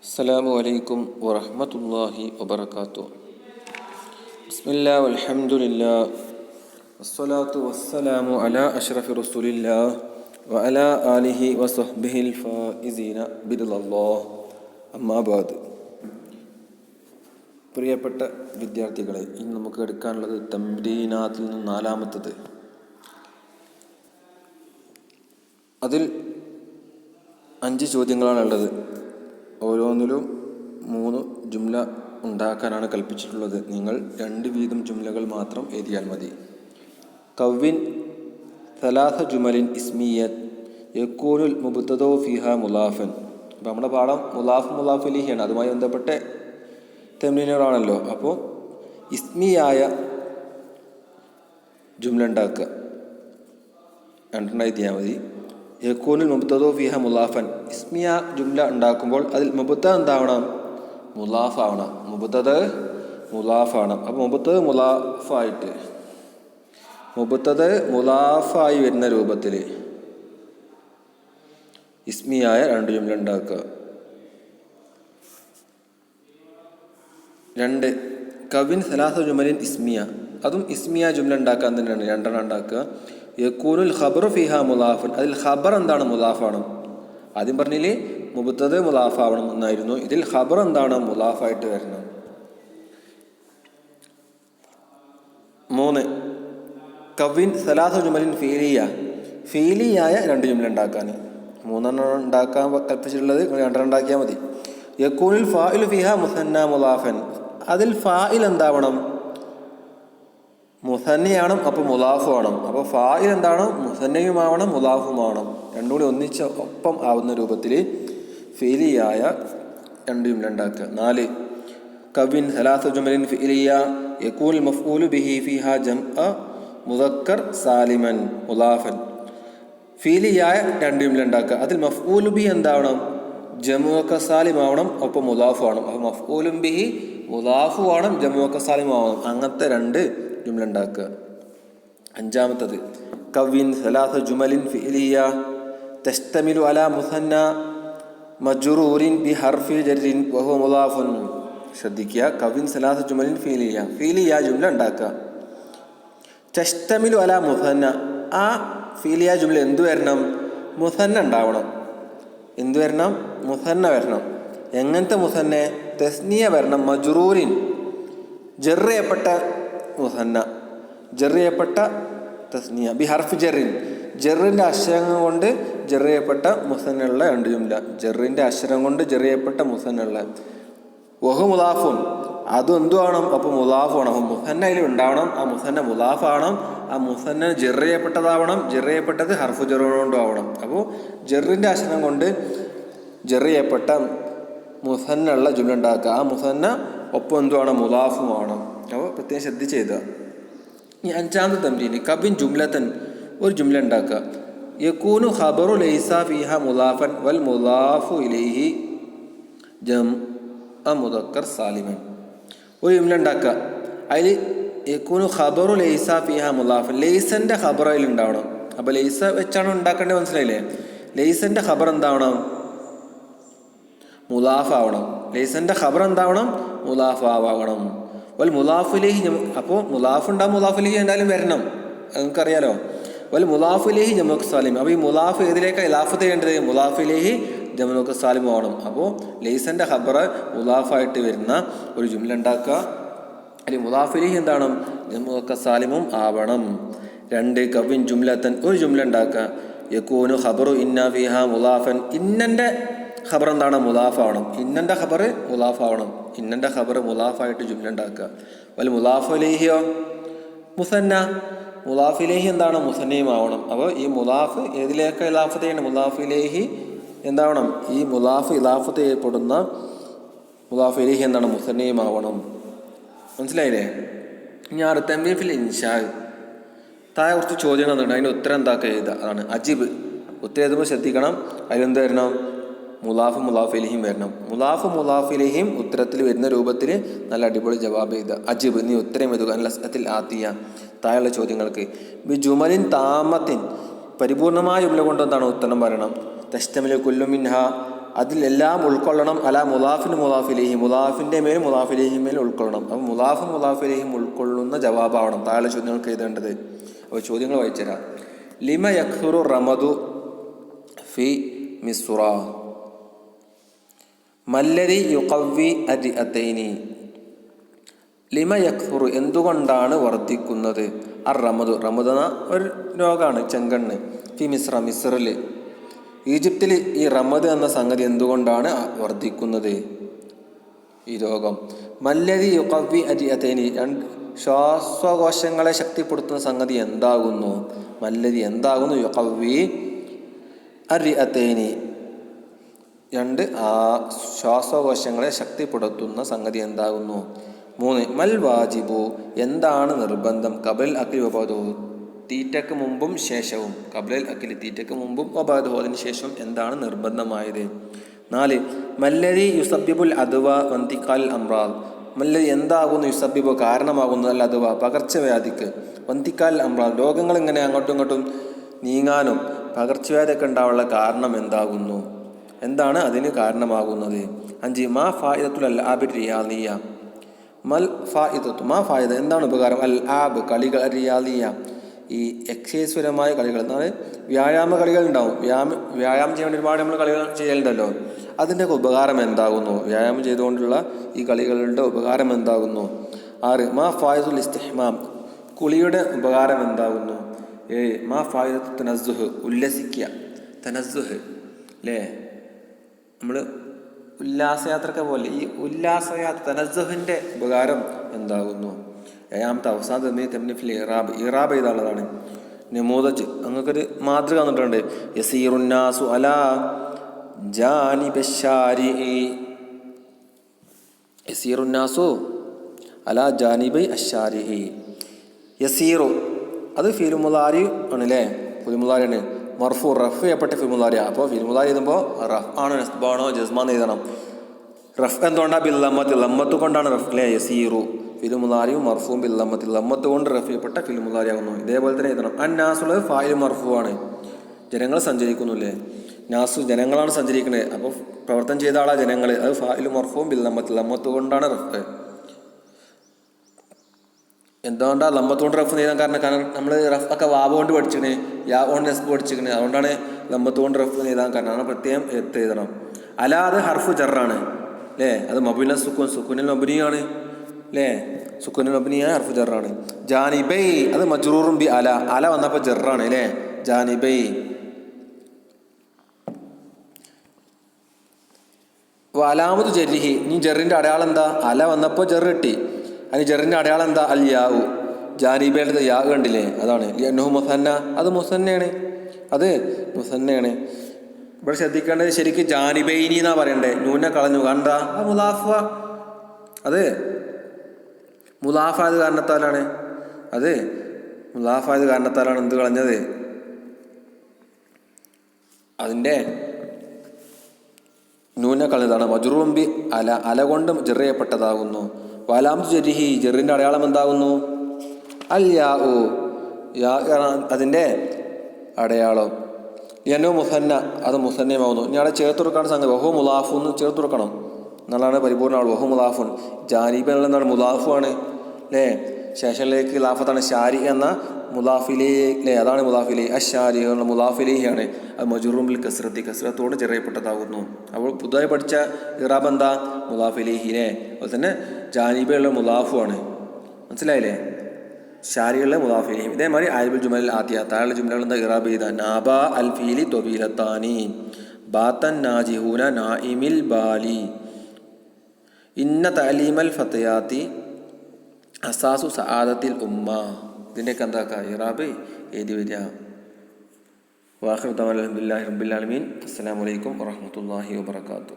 അസ്സലാമു അലൈക്കും വറഹ്മത്തുള്ളാഹി വബറകാതുഹു. ബിസ്മില്ലാ വൽഹംദുലില്ലാ വസ്സലാത്തു വസ്സലാമു അലാ അഷ്റഫി റസൂലില്ലാ വഅലാ ആലിഹി വസഹ്ബിഹിൽ ഫായിസീന ബിറിളല്ലാഹ്. അമ്മാ ബഅദ്. പ്രിയപ്പെട്ട വിദ്യാർത്ഥികളെ, ഇന്ന് നമുക്ക് എടുക്കാനുള്ളത് തംരീനാത്തിൽ നിന്ന് നാലാമത്തത്. അതിൽ 5 ചോദ്യങ്ങളാണുള്ളത്. ഓരോന്നിലും 3 ജുംല ഉണ്ടാക്കാനാണ് കൽപ്പിച്ചിട്ടുള്ളത്. നിങ്ങൾ 2 വീതം ജുംലകൾ മാത്രം എഴുതിയാൽ മതി. കവ്വിൻ സലാസ ജുമലിൻ ഇസ്മിയത് യകൂനുൽ മുബ്തദഉ ഫിഹാ മുലാഫൻ. അപ്പോൾ നമ്മുടെ പാഠം മുലാഫ് ഇലൈഹിയാണ്, അതുമായി ബന്ധപ്പെട്ട തംരീനുകളാണല്ലോ. അപ്പോൾ ഇസ്മിയായ ജുംല ഉണ്ടാക്കുക, 2 എഴുതിയാൽ മതി. യകൂനുൽ മുബ്തദഉ ഫിഹ മുലാഫൻ. ഇസ്മിയ ജുംല ഉണ്ടാക്കുമ്പോൾ അതിൽ മുബ്തദ എന്താവണം? മുലാഫ് ആവണം. മുബ്തദ മുലാഫാണ്. അപ്പോൾ മുബ്തദ മുലാഫായി വരുന്ന രൂപത്തിൽ ഇസ്മിയായ 2 ജുംല ഉണ്ടാക്കുക. 2 കവിൻ സലാസ ജുമലിൻ ഇസ്മിയ. അതും ഇസ്മിയ ജുംല ഉണ്ടാക്കാൻ തന്നെയാണ് 2 ഉണ്ടാക്കുക. യകൂനുൽ ഖബറു ഫിഹാ മുലാഫൻ. അതിൽ ഖബർ എന്താണ്? മുലാഫാണ്. ആദ്യം പറഞ്ഞില്ലേ മുബ്തദ മുലാഫാവണം എന്നായിരുന്നു. ഇതിൽ ഖബർ എന്താണ്? മുലാഫായിട്ട് വരണം. 3 കവിൻ സലാസ ജുമലിൻ ഫീലിയ. ഫീലിയായ 2 ജുംല ഉണ്ടാക്കാൻ 3 ഉണ്ടാക്കാൻ കൽപ്പിച്ചിട്ടുള്ളത്. 2 ഉണ്ടാക്കിയാൽ മതി. യകൂനുൽ ഫാഇലു ഫിഹാ മുസന്ന മുലാഫൻ. അതിൽ ഫാഇൽ എന്താവണം? മുസന്നയാവണം. അപ്പോൾ മുലാഫും ആവണം. അപ്പോൾ ഫാഇൽ എന്താണ്? മുസന്നയുമാവണം, മുലാഫുമാവണം. 2 കൂടി ഒന്നിച്ച് ഒപ്പം ആവുന്ന രൂപത്തിൽ ഫീലിയായ 2 ജുംല ഉണ്ടാക്കുക. 4 കവിൻ സലാസ ജുമലിൻ ഫീലിയ യകൂനുൽ മഫ്ഊലു ബിഹി ഫിഹാ ജംഅ മുദക്കർ സാലിമൻ മുലാഫൻ. ഫീലിയായ 2 ജുംല ഉണ്ടാക്കുക. അതിൽ മഫ്ഊലു ബിഹി എന്താവണം? ജമുഅ സാലിം ആവണം, ഒപ്പം മുലാഫു ആവണം. അപ്പോൾ മഫ്ഊലും ബിഹി മുലാഫു ആവണം, ജമുഅ സാലിം ആവണം. അങ്ങനത്തെ 2 ജുംല ഉണ്ടാക്കുക. 5 കവിൻ സലാസ ജുമലിൻ ഫിഇലിയ തസ്തമിലു അലാ മുസന്ന മജ്റൂരിൻ ബിഹർഫി ജർരിൻ വഹുവ മുലാഫുൻ. ശ്രദ്ധിക്കുക, കവിൻ സലാസ ജുമലിൻ ഫീലിയ ജുംല ഉണ്ടാക്കുക. തസ്തമിലു അലാ മുസന്ന. ആ ഫീലിയ ജുംല എന്തു വരണം? മുസന്ന ഉണ്ടാവണം. എന്തു വരണം? മുസന്ന വരണം. എങ്ങനത്തെ മുസന്ന? തസ്നിയ വരണം. മജ്റൂരിൻ ജർ ചെയ്യപ്പെട്ട മുസന്ന, ജർ ചെയ്യപ്പെട്ട തസ്നിയ ബിഹർഫ് ജറിൻ. ജറിൻ്റെ അക്ഷരം കൊണ്ട് ജർ ചെയ്യപ്പെട്ട മുസന്നുള്ള 2 ജുംല. ജറിൻ്റെ അക്ഷരം കൊണ്ട് ജർ ചെയ്യപ്പെട്ട മുസന്നുള്ള. വഹു മുലാഫുൻ. അതും എന്തു ആവണം? അപ്പോൾ മുലാഫ് ആവണം. അപ്പോൾ മുസന്ന അതിൽ ഉണ്ടാവണം. ആ മുസന്ന മുലാഫാവണം. ആ മുസന്ന ജർ ചെയ്യപ്പെട്ടതാവണം. ജർ ചെയ്യപ്പെട്ടത് ഹർഫ് ജർ കൊണ്ടും ആവണം. അപ്പോൾ ജറിൻ്റെ അക്ഷരം കൊണ്ട് ജർ ചെയ്യപ്പെട്ട മുസന്നുള്ള ജുംല ഉണ്ടാക്കുക. ആ മുസന്ന ഒപ്പം എന്തുവാണ്? മുലാഫും ആവണം. അപ്പോൾ പ്രത്യേകം ശ്രദ്ധിച്ച് എഴുതുക. ഈ 5ാമത്തെ തംരീന് കബിൻ ജുംലത്തൻ. ഒരു ജുംല ഉണ്ടാക്കുക. യകൂനു ഖബറു ലൈസ ഫിഹ മുലാഫൻ വൽ മുലാഫു ഇലൈഹി ജംഅ മുദക്കർ സാലിമൻ. ഒരു ജുംല ഉണ്ടാക്കുക. അതിൽ യകൂനു ഖബറു ലൈസ ഫിഹ മുലാഫൻ. ലൈസൻ്റെ ഖബർ അതിൽ ഉണ്ടാവണം. അപ്പോൾ ലൈസ വെച്ചാണ് ഉണ്ടാക്കേണ്ടത്, മനസ്സിലായില്ലേ? ലൈസൻ്റെ ഖബർ എന്താവണം? മുലാഫ് ആവണം. ലൈസൻ്റെ ഖബർ എന്താവണം? മുലാഫ് ആവണം. വൽ മുലാഫുലേഹി. അപ്പോൾ മുലാഫ് ഉണ്ടാകും, മുലാഫുലേഹി എന്തായാലും വരണം, നിങ്ങൾക്കറിയാലോ. വൽ മുലാഫുലേഹി ജമുഅ സാലിം. അപ്പോൾ ഈ മുലാഫ് ഏതിലേക്കാണ് ഇലാഫത്ത് ചെയ്യേണ്ടത്? മുലാഫുലേഹി ജമുഅ സാലിം ആവണം. അപ്പോൾ ലൈസൻ്റെ ഖബർ മുലാഫായിട്ട് വരുന്ന ഒരു ജുംല ഉണ്ടാക്കുക. അല്ലെങ്കിൽ മുലാഫുലേഹി എന്താണ്? ജമുഅ സാലിമും ആവണം. 2 കവിൻ ജുംലത്തൻ. ഒരു ജുംല ഉണ്ടാക്കുക. യകൂനു ഖബറു ഇന്ന ഫിഹാ മുലാഫൻ. ഇന്നൻ്റെ ഖബർ എന്താണ്? മുലാഫാവണം. ഇന്നൻ്റെ ഖബർ മുലാഫാവണം. ഇന്നൻ്റെ ഖബർ മുലാഫായിട്ട് ജുംല ഉണ്ടാക്കുക. വൽ മുലാഫുലേഹിയോ മുസന്ന. മുലാഫിലേഹി എന്താണ്? മുസന്നയും ആവണം. അപ്പോൾ ഈ മുലാഫ് ഏതിലേക്ക് ഇലാഫത്ത് ചെയ്യണം? മുലാഫിലേഹി എന്താവണം? ഈ മുലാഫ് ഇലാഫത്ത് ചെയ്യപ്പെടുന്ന മുലാഫിലേഹി എന്താണ്? മുസന്നയും ആവണം. മനസ്സിലായില്ലേ? ഇനി തംരീഫിൽ ഇൻഷാ. താഴെ കുറച്ച് ചോദ്യങ്ങൾ തന്നിട്ടുണ്ട്, അതിൻ്റെ ഉത്തരം എന്താക്കുക എഴുതുക. അതാണ് അജിബ്. ഉത്തരം എഴുതുമ്പോൾ ശ്രദ്ധിക്കണം, അതിലെന്ത് വരണം? മുലാഫിലേഹിം വരണം. മുലാഫിലേഹിം ഉത്തരത്തിൽ വരുന്ന രൂപത്തിൽ നല്ല അടിപൊളി ജവാബ് എഴുതുക. അജിബ്, നീ ഉത്തരം എഴുതുക. ലസ്അത്തിൽ ആത്തിയ, താഴെയുള്ള ചോദ്യങ്ങൾക്ക്. ബി ജുമലിൻ താമത്തിൻ. പരിപൂർണമായ ജുംല കൊണ്ട് എന്താണ് ഉത്തരം പറയണം? തസ്തമിലു കുല്ലു മിൻഹ അതിലെല്ലാം ഉൾക്കൊള്ളണം. അല മുലാഫിന് മുലാഫിലേഹി, മുലാഫിൻ്റെ മേൽ മുലാഫിലേഹി മേൽ ഉൾക്കൊള്ളണം. അപ്പോൾ മുലാഫും മുലാഫിലേഹിം ഉൾക്കൊള്ളുന്ന ജവാബാവണം താഴെ ചോദ്യങ്ങൾക്ക് എഴുതേണ്ടത്. അപ്പോൾ ചോദ്യങ്ങൾ വായിച്ചുതരാം. ലിമ യക്സുറു റമദു ഫി മിസ്റ, മല്ലദി യുഖവ്വി അരിഅത്തൈനി. ലിമ യക്സുറു എന്തുകൊണ്ടാണ് വർദ്ധിക്കുന്നത്, അർ റമദു, റമദ് എന്ന ഒരു രോഗമാണ് ചെങ്കണ്ണ്, ഫി മിസ്ര മിസ്റിൽ ഈജിപ്തിൽ ഈ റമദ് എന്ന സംഗതി എന്തുകൊണ്ടാണ് വർദ്ധിക്കുന്നത് ഈ രോഗം. മല്ലദി യുഖവ്വി അരിഅത്തൈനി, ശ്വാസകോശങ്ങളെ ശക്തിപ്പെടുത്തുന്ന സംഗതി എന്താകുന്നു, മല്ലദി എന്താകുന്നു, യുഖവ്വി അരിഅത്തൈനി രണ്ട് ശ്വാസകോശങ്ങളെ ശക്തിപ്പെടുത്തുന്ന സംഗതി എന്താകുന്നു. 3 മൽ വാജിബു എന്താണ് നിർബന്ധം, കബൽ അഖിൽ വബഅദു തീറ്റക്ക് മുമ്പും ശേഷവും, കബലൽ അഖിൽ തീറ്റക്ക് മുമ്പും വബഅദു അതിന് ശേഷം എന്താണ് നിർബന്ധമായത്. 4 മല്ലദി യുസബ്ബിബുൽ അദ്വ വന്തിഖാൽ അംറാദ്, മല്ലദി എന്താകുന്നു, യുസബ്ബിബു കാരണമാകുന്നു, അൽ അദ്വ പകർച്ചവ്യാധിക്ക്, വന്തിഖാൽ അംറാദ് രോഗങ്ങൾ ഇങ്ങനെ അങ്ങോട്ടും ഇങ്ങോട്ടും നീങ്ങാനും പകർച്ചവ്യാധിയൊക്കെ ഉണ്ടാവാനുള്ള കാരണം എന്താകുന്നു, എന്താണ് അതിന് കാരണമാകുന്നത്. 5 മാ ഫായിദത്തുൽ അൽ ആബിർ റിയാദിയ, മൽ ഫായിദത്തു മാ ഫായിദ എന്താണ് ഉപകാരം, അൽ ആബ് കളികൾ, റിയാദിയ ഈ എക്സൈസ്പരമായ കളികൾ, എന്നാണ് വ്യായാമ കളികൾ ഉണ്ടാവും. വ്യായാമം ചെയ്യാൻ ഒരുപാട് നമ്മൾ കളികൾ ചെയ്യലുണ്ടല്ലോ, അതിൻ്റെയൊക്കെ ഉപകാരം എന്താകുന്നു, വ്യായാമം ചെയ്തുകൊണ്ടുള്ള ഈ കളികളുടെ ഉപകാരം എന്താകുന്നു. 6 മാ ഫായിദത്തുൽ ഇസ്തിഹ്മാം കുളിയുടെ ഉപകാരം എന്താകുന്നു. 7 മാ ഫായിദത്തു തനസ്സുഹ് ഉല്ലസിക്കുക, തനസ്സുഹ് അല്ലേ, നമ്മൾ ഉല്ലാസയാത്രക്കെ പോലെ ഈ ഉല്ലാസയാത്ര തനസ്സുഹിൻ്റെ ഉപകാരം എന്താകുന്നു. 7ാമത്തെ അവസാന തെമ്നിഫിൽ ഇറാബ്, ഇറാബ് ചെയ്താളതാണ് നമൂദജ്, അങ്ങക്കൊരു മാതൃക തന്നിട്ടുണ്ട്. യസീറുന്നാസു അലാ ജാനിബശ്ശാരിഇ, യസീറുന്നാസു അലാ ജാനിബൈ അശ്ശാരിഇ. യസീറു അത് ഫീൽ മുളാരി ആണല്ലേ, ഫീൽ മുളാരിയാണ്, മർഫു റഫ് ചെയ്യപ്പെട്ട ഫീൽ മുളാരി. അപ്പോൾ ഫീൽ മുളാരി എഴുതുമ്പോൾ റഫ് ആണോ നസ്ബാണോ ജസ്മാന്ന് എഴുതണം. റഫ് എന്തുകൊണ്ടാണ്, ബിൽ ലമ്മത്ത്, ലമ്മത്ത് കൊണ്ടാണ് റഫ് അല്ലേ. യസീറു ഫിൽ മുളാരിയും മർഫുവും ബിൽ ലമ്മത്ത്, ലമ്മത്ത് കൊണ്ട് റഫ് ചെയ്യപ്പെട്ട ഫിൽ മുളാരി ആകുന്നു. ഇതേപോലെ തന്നെ എഴുതണം. അന്നാസുള്ളത് ഫായിൽ മർഫു ആണ്, ജനങ്ങൾ സഞ്ചരിക്കുന്നില്ലേ, നാസു ജനങ്ങളാണ് സഞ്ചരിക്കുന്നത്, അപ്പോൾ പ്രവർത്തനം ചെയ്ത ആളാ ജനങ്ങൾ, അത് ഫായിൽ മർഫുവും ബിൽ ലമ്മത്ത്, ലമ്മത്ത് കൊണ്ടാണ് റഫ്. എന്തുകൊണ്ടാണ് ലമ്മത്ത് കൊണ്ട് റഫ് ചെയ്താൽ കാരണം നമ്മൾ റഫ് ഒക്കെ വാബ കൊണ്ട് പഠിച്ചിക്കണ്, യാ കൊണ്ട് നെസ്ബ് പഠിച്ചിക്കണ്, അതുകൊണ്ടാണ് ലമ്മത്ത് കൊണ്ട് റഫ് ചെയ്താൽ കാരണം പ്രത്യേകം എഴുതണം. അല അത് ഹർഫു ജറാണ് അല്ലേ, അത് മബുന സുക്കൂൻ, സുക്കൂനിൽ മബുനിയാണ് അല്ലേ, സുക്കൂനിൽ മബുനിയായ ഹർഫു ജറാണ്. ജാനിബൈ അത് മജ്റൂറും ബി അല, അല വന്നപ്പോൾ ജറാണ് അല്ലേ, ജാനിബൈ. അലാമത്ത് ജരിഹി, ഇനി ജറിൻ്റെ അടയാളം എന്താ, അല വന്നപ്പോൾ ജറ് കിട്ടി, അതിന് ജറിൻ്റെ അടയാളം എന്താ, അൽ യാവു, ജാനിബയുടെ യാ കണ്ടില്ലേ, അതാണ് ലിഅന്നഹു മുസന്ന, അത് മുസന്നയാണ്, അത് മുസന്നയാണ്. ഇവിടെ ശ്രദ്ധിക്കേണ്ടത് ശരിക്കും ജാനിബൈനി എന്നാ പറയണ്ടേ, നൂന കളഞ്ഞു, കണ്ട ആ മുലാഫ, അത് മുലാഫായത് കാരണത്താലാണ്, അത് മുലാഫായത് കാരണത്താലാണ് എന്ത് കളഞ്ഞത്, അതിൻ്റെ നൂന കളഞ്ഞതാണ്. മജ്റൂറും ബി അല, അല കൊണ്ട് ജർ ചെയ്യപ്പെട്ടതാകുന്നു. വലാമത്ത് ജരിഹി ജറിൻ്റെ അടയാളം എന്താകുന്നു, അൽ യാ ഉ, യാ അതിൻ്റെ അടയാളം. യനു മുസന്ന അത് മുസന്നമാകുന്നു. ഇനി അവിടെ ചേർത്ത് കൊടുക്കാണ് സംഗതി, വഹു മുലാഫു എന്ന് ചേർത്ത് കൊടുക്കണം, എന്നുള്ളതാണ് പരിപൂർണ്ണ ആൾ. വഹു മുലാഫുൻ ജാനിബ് എന്താണ്, മുലാഫു ആണ് അല്ലേ, ശേഷനിലേക്ക് ലാഫത്താണ്. ഷാരി എന്ന മുലാഫിലേ അല്ലേ, അതാണ് മുലാഫിലേ. അഷാരി എന്ന മുലാഫിലേഹിയാണ്, അത് മജ്റൂറുൽ കസ്രത്തി, കസ്രത്തോട് ചെറിയപ്പെട്ടതാകുന്നു. അപ്പോൾ പുതുതായി പഠിച്ച ഇറാബ് എന്താ, മുലാഫിലേഹിലെ. അതുപോലെ തന്നെ ജാനിബുള്ള മുലാഫു ആണ്, മനസ്സിലായില്ലേ, ഷാരിയുള്ള മുലാഫിലേഹിം. ഇതേമാതിരി ആയിബുൽ ജുമൽ ആദ്യ താഴെ ജുമലകൾ എന്താ ഇറാബ് ചെയ്ത, നാബ അൽ ഫീലി തൊബീലത്താനി, ബാത്തൻ നാജിഹൂന നായിമിൽ ബാലി, ഇന്ന തഅലീമൽ ഫതയാത്തി അസാസു സആദത്തിൽ ഉമ്മ. ഇതിൻ്റെയൊക്കെ എന്താക്കുക ഇറാബ് എഴുതി വരിക. വാഖിറു ദഅ്വാനാ അൽഹംദുലില്ലാഹി റബ്ബിൽ ആലമീൻ. അസ്സലാമു അലൈക്കും വറഹ്മത്തുള്ളാഹി വബറകാതുഹു.